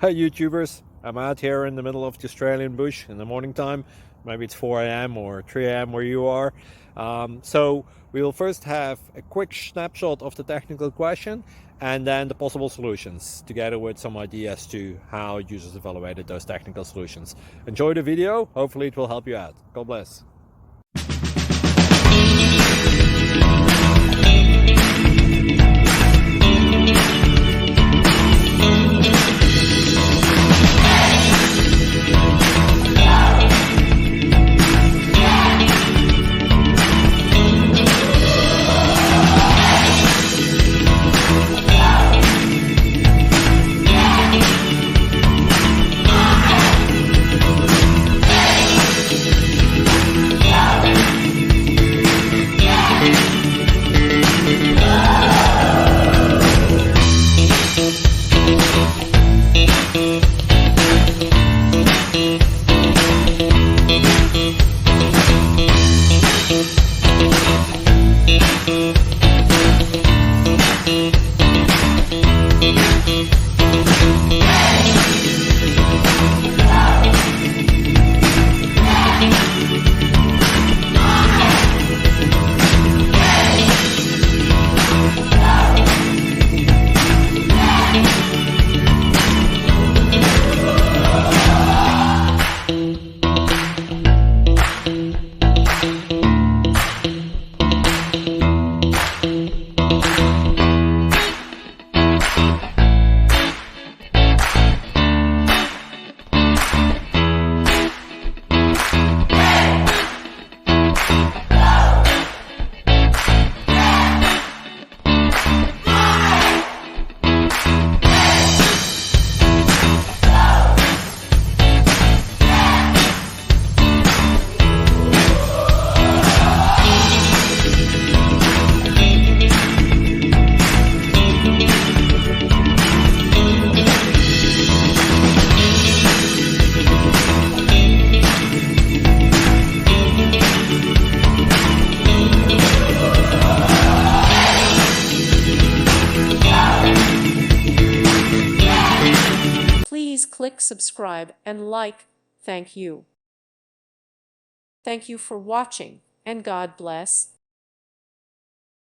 Hey YouTubers, I'm out here in the middle of the Australian bush in the morning time. Maybe it's 4 a.m. or 3 a.m. where you are. So we'll first have a quick snapshot of the technical question and then the possible solutions, together with some ideas to how users evaluated those technical solutions. Enjoy the video, hopefully it will help you out. God bless. Please click subscribe and like. Thank you. Thank you for watching, and God bless.